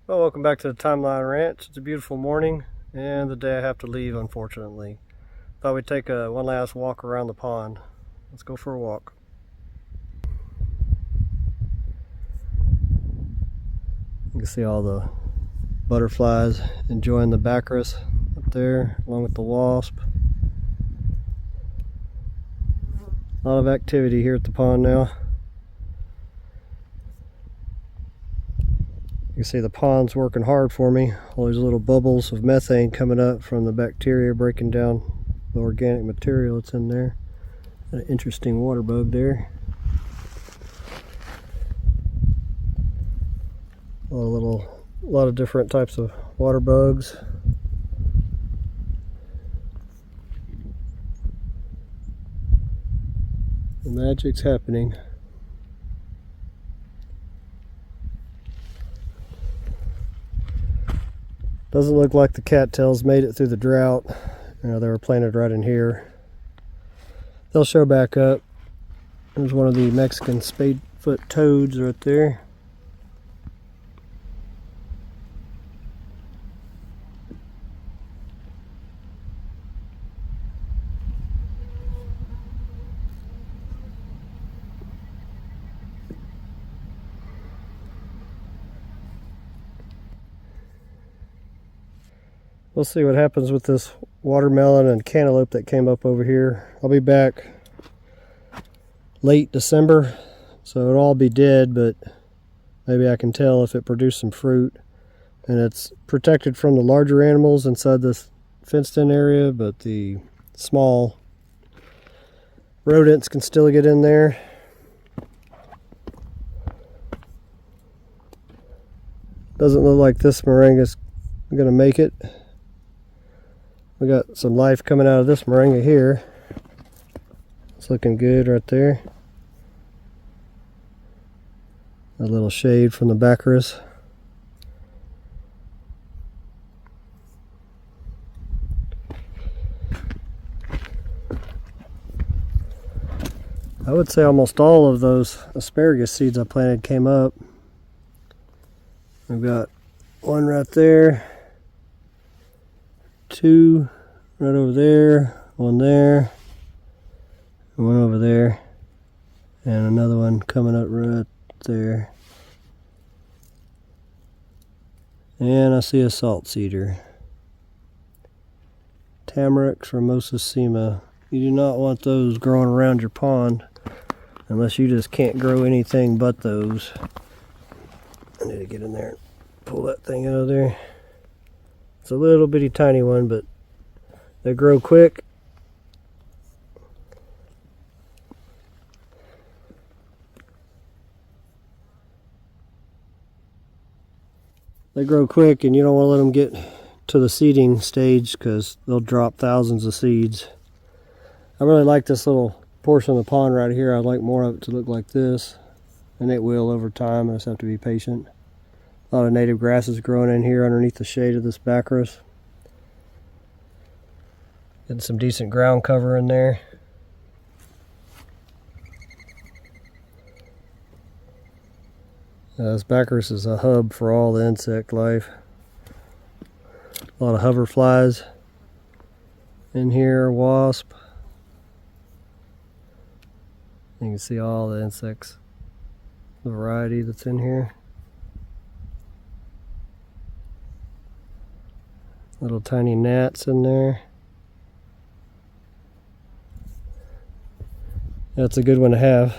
Well, welcome back to the Timeline Ranch. It's a beautiful morning and the day I have to leave, unfortunately. Thought we'd take one last walk around the pond. Let's go for a walk. You can see all the butterflies enjoying the bacchus up there, along with the wasp. A lot of activity here at the pond now. You can see the pond's working hard for me. All these little bubbles of methane coming up from the bacteria breaking down the organic material that's in there. Got an interesting water bug there. A lot of different types of water bugs. The magic's happening. Doesn't look like the cattails made it through the drought. You know, they were planted right in here. They'll show back up. There's one of the Mexican spadefoot toads right there. We'll see what happens with this watermelon and cantaloupe that came up over here. I'll be back late December, so it'll all be dead, but maybe I can tell if it produced some fruit. And it's protected from the larger animals inside this fenced-in area, but the small rodents can still get in there. Doesn't look like this moringa's gonna make it. We got some life coming out of this moringa here. It's looking good right there. A little shade from the bacchus. I would say almost all of those asparagus seeds I planted came up. We've got one right there. Two right over there, one there, and one over there, and another one coming up right there. And I see a salt cedar. Tamarack ramosissima. You do not want those growing around your pond unless you just can't grow anything but those. I need to get in there and pull that thing out of there. It's a little bitty tiny one, but they grow quick. They grow quick, and you don't want to let them get to the seeding stage because they'll drop thousands of seeds. I really like this little portion of the pond right here. I'd like more of it to look like this, and it will over time. I just have to be patient. A lot of native grasses growing in here underneath the shade of this bacchus. Getting some decent ground cover in there. This bacchus is a hub for all the insect life. A lot of hoverflies in here, wasp. You can see all the insects, the variety that's in here. Little tiny gnats in there. That's a good one to have.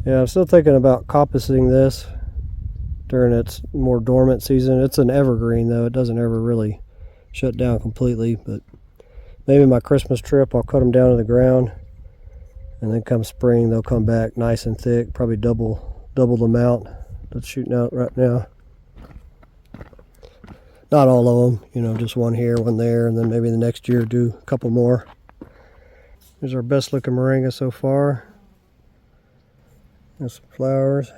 Yeah, I'm still thinking about coppicing this during its more dormant season. It's an evergreen though. It doesn't ever really shut down completely, but maybe my Christmas trip I'll cut them down to the ground. And then come spring, they'll come back nice and thick, probably double the amount that's shooting out right now. Not all of them, you know, just one here, one there, and then maybe the next year do a couple more. Here's our best looking moringa so far. There's some flowers.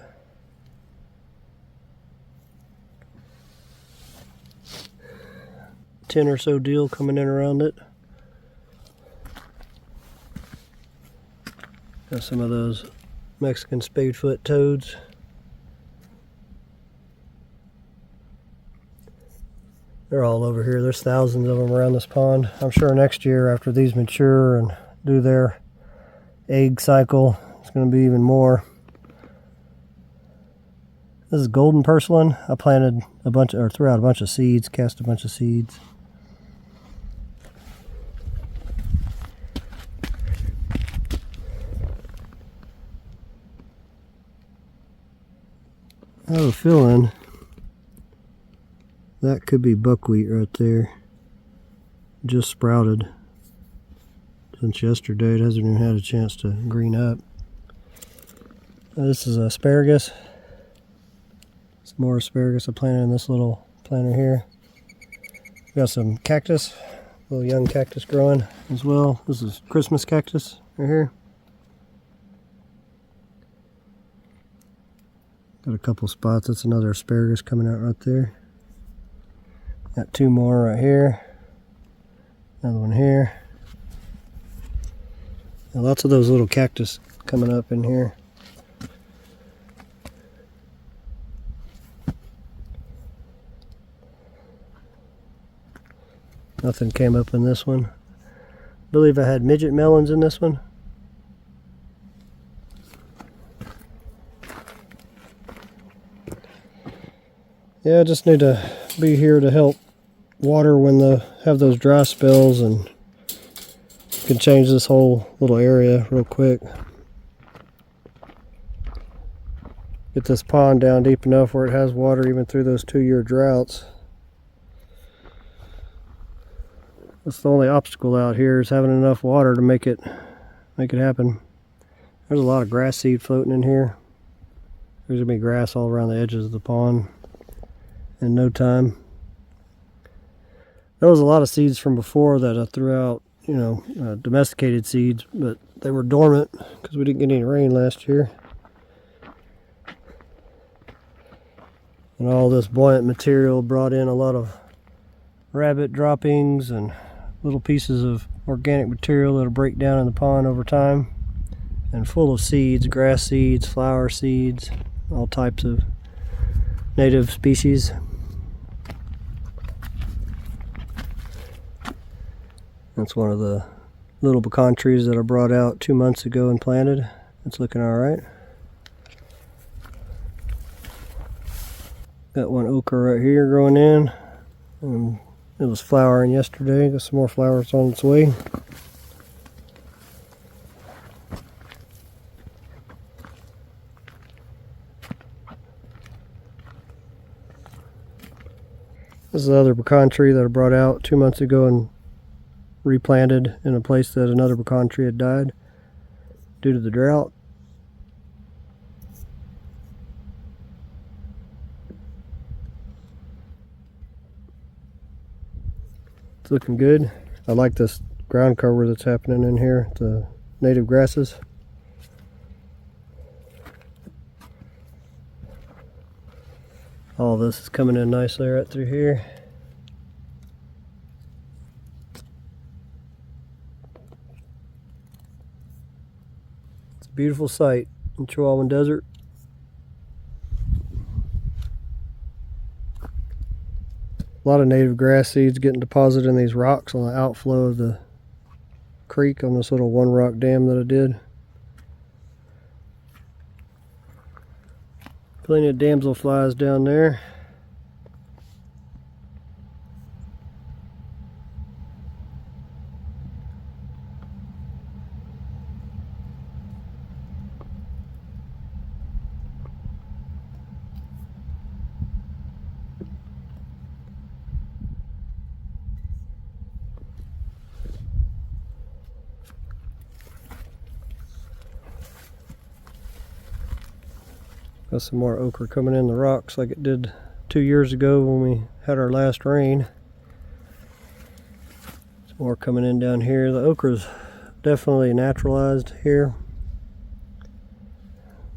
10 or so deal coming in around it. Got some of those Mexican spadefoot toads. They're all over here. There's thousands of them around this pond. I'm sure next year after these mature and do their egg cycle, it's going to be even more. This is golden purslane. I planted a bunch, or threw out a bunch of seeds, cast a bunch of seeds. I have a feeling that could be buckwheat right there. Just sprouted since yesterday. It hasn't even had a chance to green up. This is asparagus. Some more asparagus I planted in this little planter here. Got some cactus, little young cactus growing as well. This is Christmas cactus right here. Got a couple spots. That's another asparagus coming out right there. Got two more right here. Another one here. And lots of those little cactus coming up in here. Nothing came up in this one. I believe I had midget melons in this one. Yeah, I just need to be here to help water when they have those dry spells, and can change this whole little area real quick. Get this pond down deep enough where it has water even through those 2-year droughts. That's the only obstacle out here, is having enough water to make it happen. There's a lot of grass seed floating in here. There's gonna be grass all around the edges of the pond in no time. There was a lot of seeds from before that I threw out, domesticated seeds, but they were dormant because we didn't get any rain last year. And all this buoyant material brought in a lot of rabbit droppings and little pieces of organic material that'll break down in the pond over time, and full of seeds, grass seeds, flower seeds, all types of native species. That's one of the little pecan trees that I brought out 2 months ago and planted. It's looking all right. Got one okra right here growing in. It was flowering yesterday. Got some more flowers on its way. This is the other pecan tree that I brought out 2 months ago and replanted in a place that another pecan tree had died due to the drought. It's looking good. I like this ground cover that's happening in here, the native grasses. All this is coming in nicely right through here. It's a beautiful sight in Chihuahuan Desert. A lot of native grass seeds getting deposited in these rocks on the outflow of the creek on this little one rock dam that I did. Plenty of damselflies down there. Got some more okra coming in the rocks like it did 2 years ago when we had our last rain. Some more coming in down here. The okra's definitely naturalized here.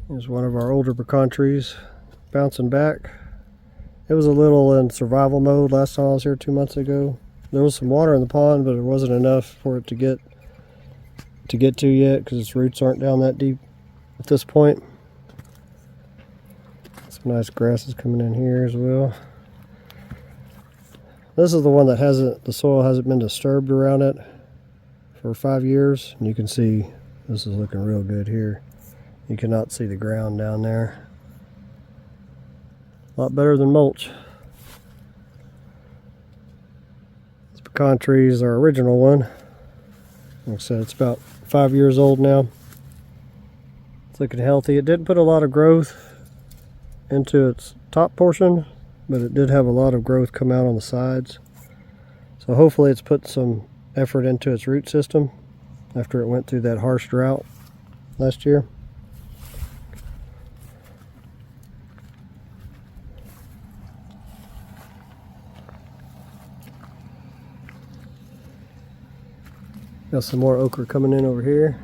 There's one of our older pecan trees bouncing back. It was a little in survival mode last time I was here 2 months ago. There was some water in the pond, but it wasn't enough for it to get to get to yet because its roots aren't down that deep at this point. Some nice grasses coming in here as well. This is the one that the soil hasn't been disturbed around it for 5 years. And you can see this is looking real good here. You cannot see the ground down there. A lot better than mulch. This pecan tree is our original one. Like I said, it's about 5 years old now. It's looking healthy. It didn't put a lot of growth into its top portion, but it did have a lot of growth come out on the sides. So hopefully it's put some effort into its root system after it went through that harsh drought last year. Got some more okra coming in over here.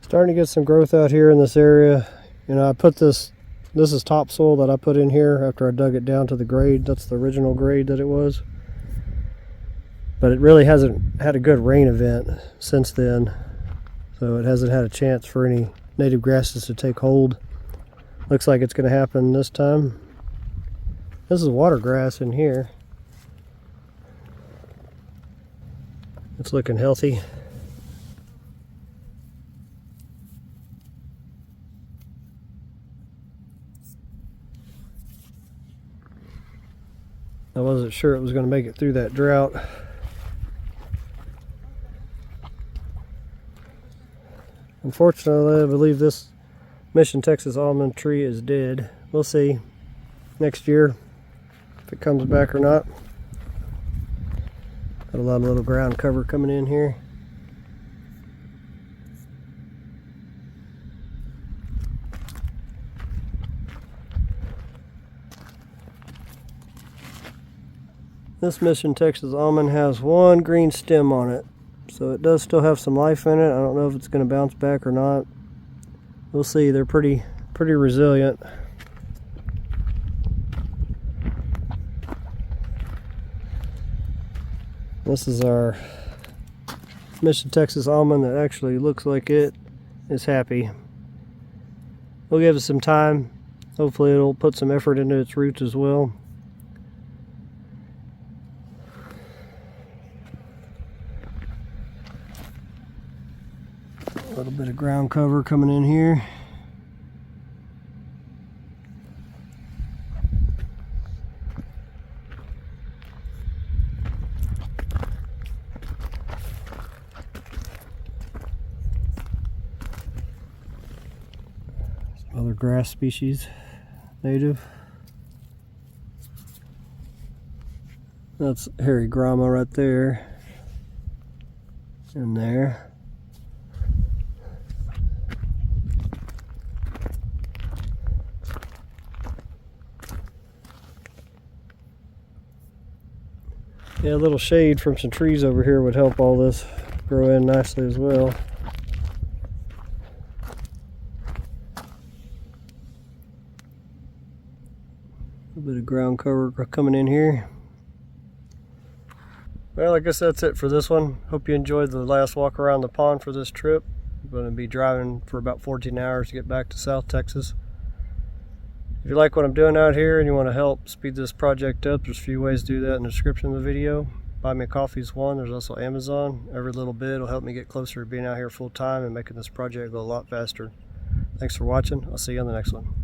Starting to get some growth out here in this area. You know, I put this is topsoil that I put in here after I dug it down to the grade. That's the original grade that it was. But it really hasn't had a good rain event since then. So it hasn't had a chance for any native grasses to take hold. Looks like it's going to happen this time. This is water grass in here. It's looking healthy. I wasn't sure it was going to make it through that drought. Unfortunately, I believe this Mission Texas almond tree is dead. We'll see next year if it comes back or not. Got a lot of little ground cover coming in here. This Mission Texas almond has one green stem on it, so it does still have some life in it. I don't know if it's going to bounce back or not. We'll see. They're pretty resilient. This is our Mission Texas almond that actually looks like it is happy. We'll give it some time. Hopefully it'll put some effort into its roots as well. A little bit of ground cover coming in here. Some other grass species, native. That's hairy grama right there. And there. Yeah, a little shade from some trees over here would help all this grow in nicely as well. A bit of ground cover coming in here. Well, I guess that's it for this one. Hope you enjoyed the last walk around the pond for this trip. I'm going to be driving for about 14 hours to get back to South Texas. If you like what I'm doing out here and you want to help speed this project up, there's a few ways to do that in the description of the video. Buy Me a Coffee is one. There's also Amazon. Every little bit will help me get closer to being out here full time and making this project go a lot faster. Thanks for watching. I'll see you on the next one.